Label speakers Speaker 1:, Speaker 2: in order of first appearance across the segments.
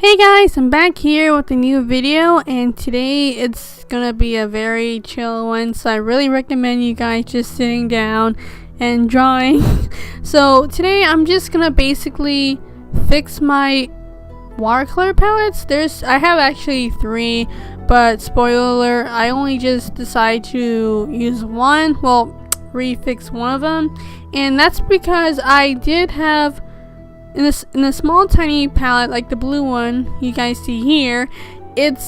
Speaker 1: Hey guys, I'm back here with a new video, and today it's gonna be a very chill one, so I really recommend you guys just sitting down and drawing. So today I'm just gonna basically fix my watercolor palettes. I have actually 3, but spoiler alert, I only just decided to use one, well, refix one of them, and that's because I did have in a small tiny palette like the blue one you guys see here. It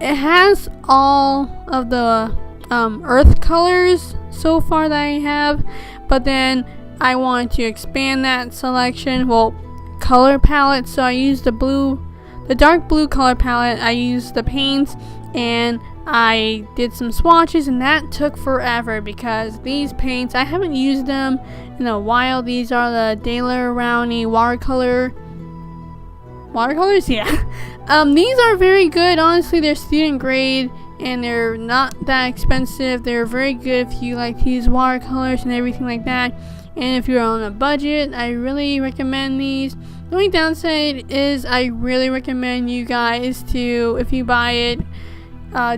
Speaker 1: has all of the earth colors so far that I have, but then I wanted to expand that selection, well, color palette, so I used the dark blue color palette. I used the paints and I did some swatches, and that took forever because these paints, I haven't used them in a while. These are the Daler Rowney watercolors. Yeah. These are very good. Honestly, they're student grade and they're not that expensive. They're very good if you like to use watercolors and everything like that. And if you're on a budget, I really recommend these. The only downside is I really recommend you guys to, if you buy it,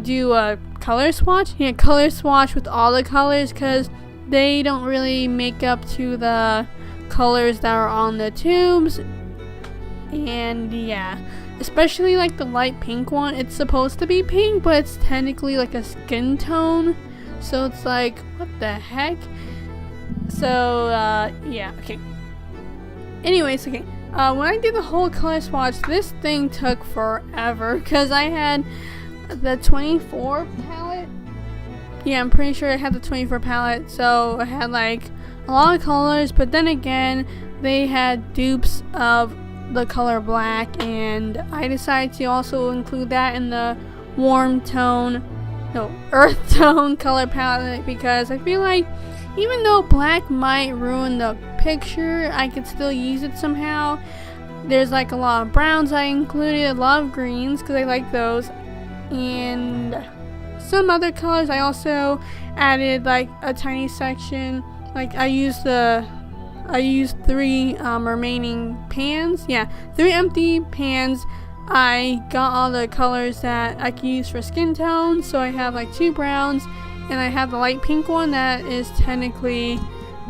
Speaker 1: do a color swatch. Yeah, color swatch with all the colors, because they don't really make up to the colors that are on the tubes. And yeah, especially like the light pink one, it's supposed to be pink, but it's technically like a skin tone, so it's like, what the heck. So yeah, okay, anyways, okay, when I did the whole color swatch, this thing took forever because I had the 24 palette. Yeah, I'm pretty sure I had the 24 palette, so I had like a lot of colors, but then again, they had dupes of the color black, and I decided to also include that in the earth tone color palette, because I feel like even though black might ruin the picture, I could still use it somehow. There's like a lot of browns I included, a lot of greens because I like those, and some other colors. I also added like a tiny section, like I used 3 remaining pans. Yeah, 3 empty pans. I got all the colors that I can use for skin tone, so I have like 2 browns, and I have the light pink one that is technically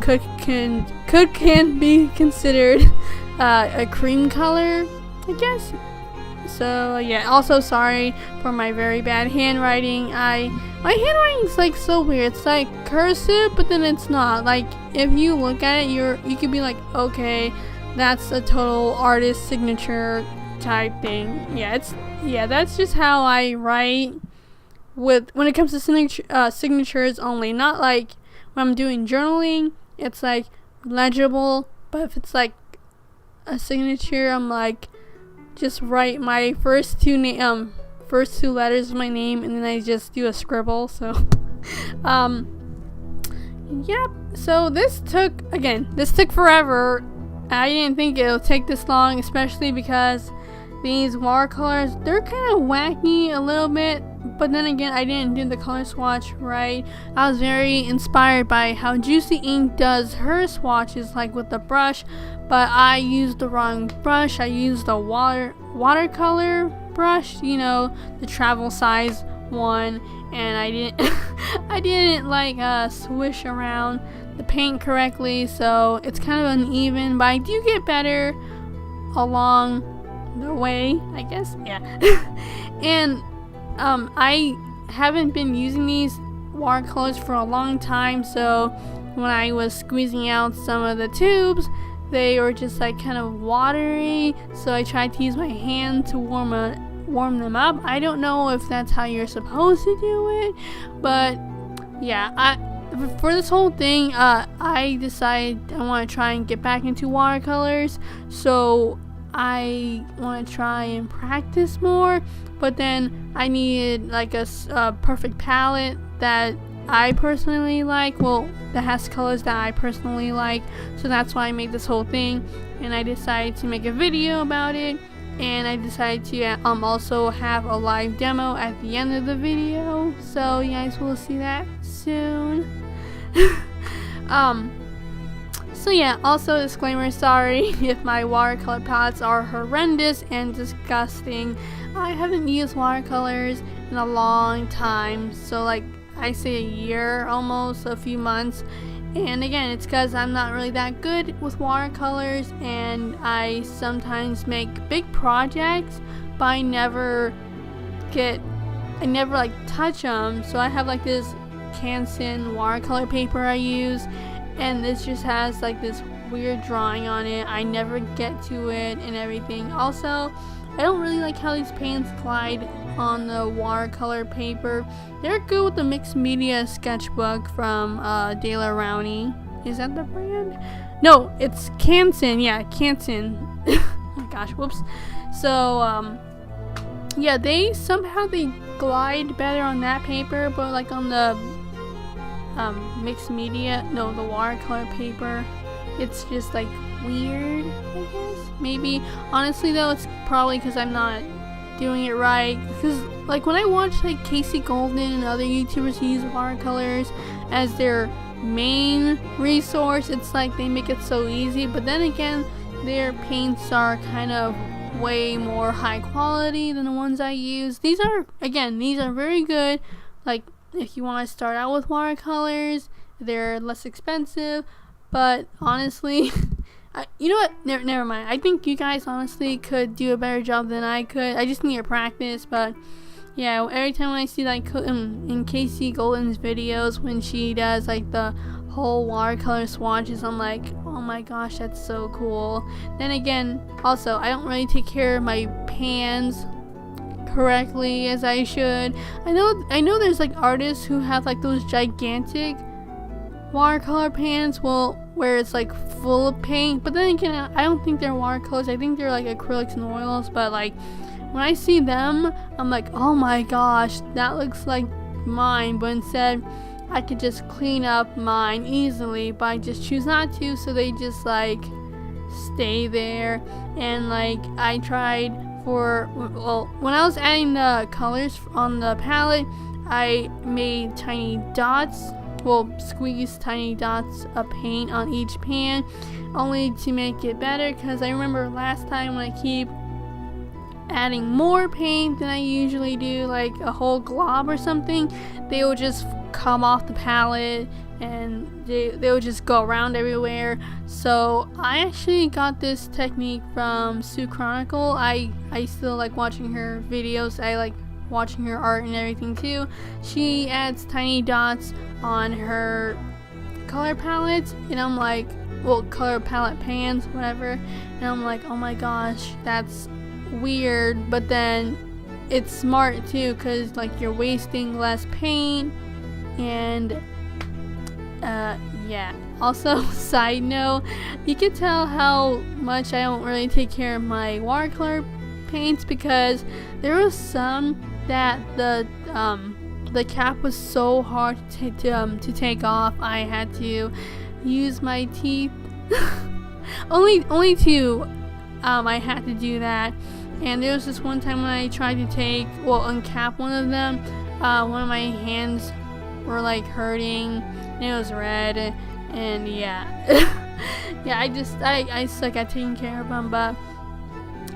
Speaker 1: can be considered a cream color, I guess. So yeah, also sorry for my very bad handwriting. My handwriting's like so weird. It's like cursive, but then it's not. Like if you look at it, you could be like, okay, that's a total artist signature type thing. Yeah, that's just how I write when it comes to signatures only. Not like when I'm doing journaling, it's like legible, but if it's like a signature, I'm like, just write my first two letters of my name, and then I just do a scribble. So yep. So this took forever. I didn't think it would take this long, especially because these watercolors, they're kind of wacky a little bit, but then again, I didn't do the color swatch right. I was very inspired by how Juicy Ink does her swatches, like with the brush, but I used the wrong brush. I used the watercolor brush, you know, the travel size one, and I didn't like swish around the paint correctly, so it's kind of uneven, but I do get better along the way, I guess. Yeah. And I haven't been using these watercolors for a long time, so when I was squeezing out some of the tubes, they were just like kind of watery, so I tried to use my hand to warm them up. I don't know if that's how you're supposed to do it, but yeah, for this whole thing, I decided I want to try and get back into watercolors, so I want to try and practice more, but then I needed like a perfect palette that I personally like, well, that has colors that I personally like, so that's why I made this whole thing, and I decided to make a video about it, and I decided to also have a live demo at the end of the video, so you guys will see that soon. So yeah, also disclaimer, sorry if my watercolor palettes are horrendous and disgusting. I haven't used watercolors in a long time, so like I say a year, almost a few months. And again, it's because I'm not really that good with watercolors, and I sometimes make big projects, but I never like touch them. So I have like this Canson watercolor paper I use, and this just has like this weird drawing on it. I never get to it and everything. Also, I don't really like how these paints glide on the watercolor paper. They're good with the mixed media sketchbook from De La Rowney. Is that the brand? No, it's Canson. Yeah, Canson. Oh my gosh, whoops. So yeah, they glide better on that paper, but like on the mixed media, no, the watercolor paper, it's just like weird, I guess. Maybe, honestly though, it's probably because I'm not doing it right. Because like when I watch like Casey Golden and other YouTubers who use watercolors as their main resource, it's like they make it so easy, but then again, their paints are kind of way more high quality than the ones I use. These are very good. Like if you want to start out with watercolors, they're less expensive, but honestly you know what, never mind. I think you guys honestly could do a better job than I could. I just need to practice. But yeah, every time I see like in Casey Golden's videos when she does like the whole watercolor swatches, I'm like, oh my gosh, that's so cool. Then again, also, I don't really take care of my pans correctly as I should. I know there's like artists who have like those gigantic watercolor pans, where it's like full of paint, but then again, I don't think they're watercolors. I think they're like acrylics and oils. But like when I see them, I'm like, oh my gosh, that looks like mine. But instead, I could just clean up mine easily, but I just choose not to, so they just like stay there. And like I tried when I was adding the colors on the palette, I made tiny dots, squeeze tiny dots of paint on each pan, only to make it better, because I remember last time when I keep adding more paint than I usually do, like a whole glob or something, they will just come off the palette and they will just go around everywhere. So I actually got this technique from Sue Chronicle. I still like watching her videos. I like watching her art and everything too. She adds tiny dots on her color palettes, and I'm like, color palette pans, whatever, and I'm like, oh my gosh, that's weird, but then it's smart too, because like you're wasting less paint. And yeah, also side note, you can tell how much I don't really take care of my watercolor paints, because there was some that the cap was so hard to take off. I had to use my teeth. only two. I had to do that. And there was this one time when I tried to uncap one of them. One of my hands were like hurting, and it was red, and yeah. Yeah, I suck at taking care of them. But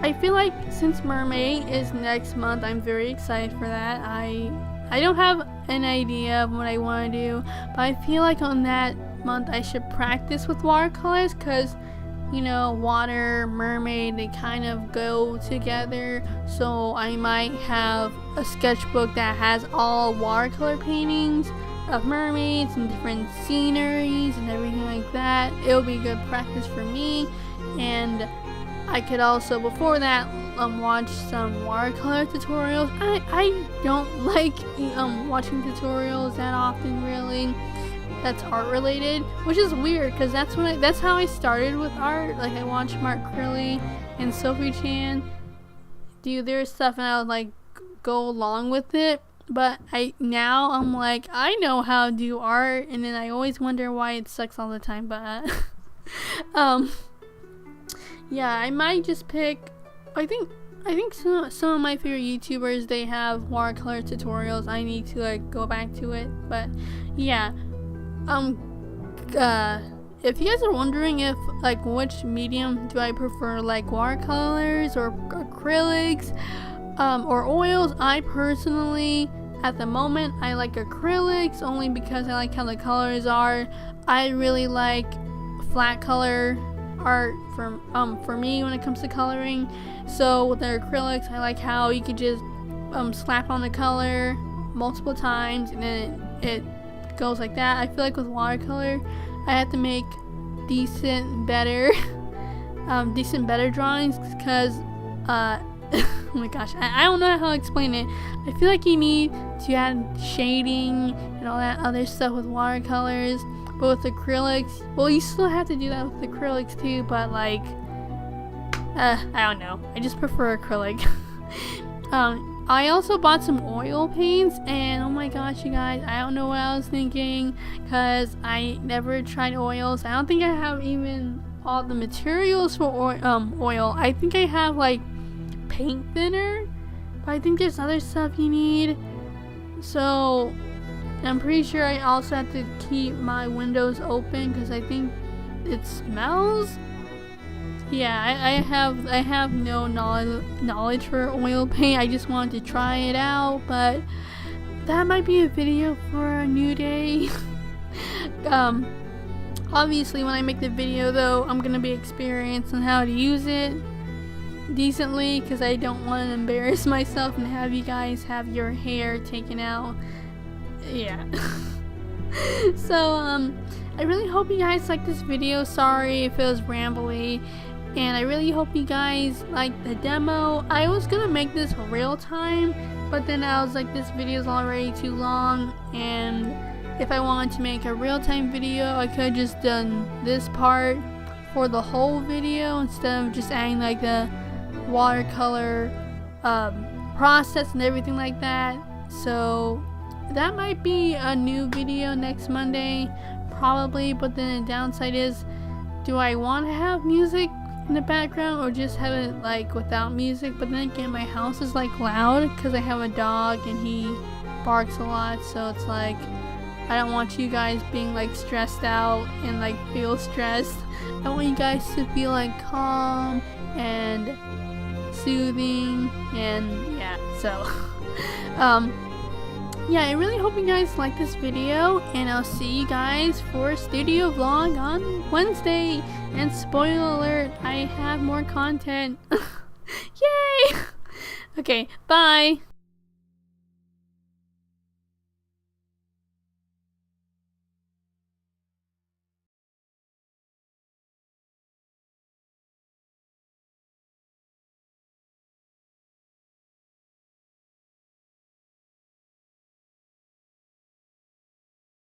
Speaker 1: I feel like since Mermaid is next month, I'm very excited for that. I don't have an idea of what I want to do, but I feel like on that month I should practice with watercolors, because you know, water, mermaid, they kind of go together. So I might have a sketchbook that has all watercolor paintings of mermaids and different sceneries and everything like that. It'll be good practice for me. And I could also, before that, watch some watercolor tutorials. I don't like watching tutorials that often, really. That's art related, which is weird, because that's how I started with art. Like, I watched Mark Curley and Sophie Chan do their stuff, and I would like go along with it. But now I'm like, I know how to do art, and then I always wonder why it sucks all the time. But yeah, I might just pick. I think some of my favorite YouTubers, they have watercolor tutorials. I need to like go back to it. But yeah. if you guys are wondering if like which medium do I prefer, like watercolors or acrylics or oils, I personally at the moment I like acrylics only because I like how the colors are. I really like flat color art for me when it comes to coloring. So with the acrylics, I like how you could just slap on the color multiple times and then it goes like that. I feel like with watercolor I have to make decent better drawings because oh my gosh, I don't know how to explain it. I feel like you need to add shading and all that other stuff with watercolors, but with acrylics, well, you still have to do that with acrylics too, but like I don't know, I just prefer acrylic. I also bought some oil paints, and oh my gosh, you guys, I don't know what I was thinking because I never tried oils. I don't think I have even all the materials for oil. I think I have like paint thinner, but I think there's other stuff you need. So I'm pretty sure I also have to keep my windows open because I think it smells. Yeah, I have no knowledge for oil paint. I just wanted to try it out, but that might be a video for a new day. Obviously when I make the video though, I'm gonna be experienced on how to use it decently because I don't want to embarrass myself and have you guys have your hair taken out. Yeah. So I really hope you guys like this video. Sorry if it was rambly, and I really hope you guys like the demo. I was gonna make this real time, but then I was like, this video is already too long, and if I wanted to make a real time video, I could have just done this part for the whole video instead of just adding like the watercolor process and everything like that. So that might be a new video next Monday probably, but then the downside is, do I want to have music in the background or just have it like without music? But then again, my house is like loud because I have a dog and he barks a lot, so it's like I don't want you guys being like stressed out and like feel stressed. I want you guys to feel like calm and soothing, and yeah, so yeah, I really hope you guys like this video, and I'll see you guys for a studio vlog on Wednesday. And spoiler alert, I have more content. Yay! Okay, bye!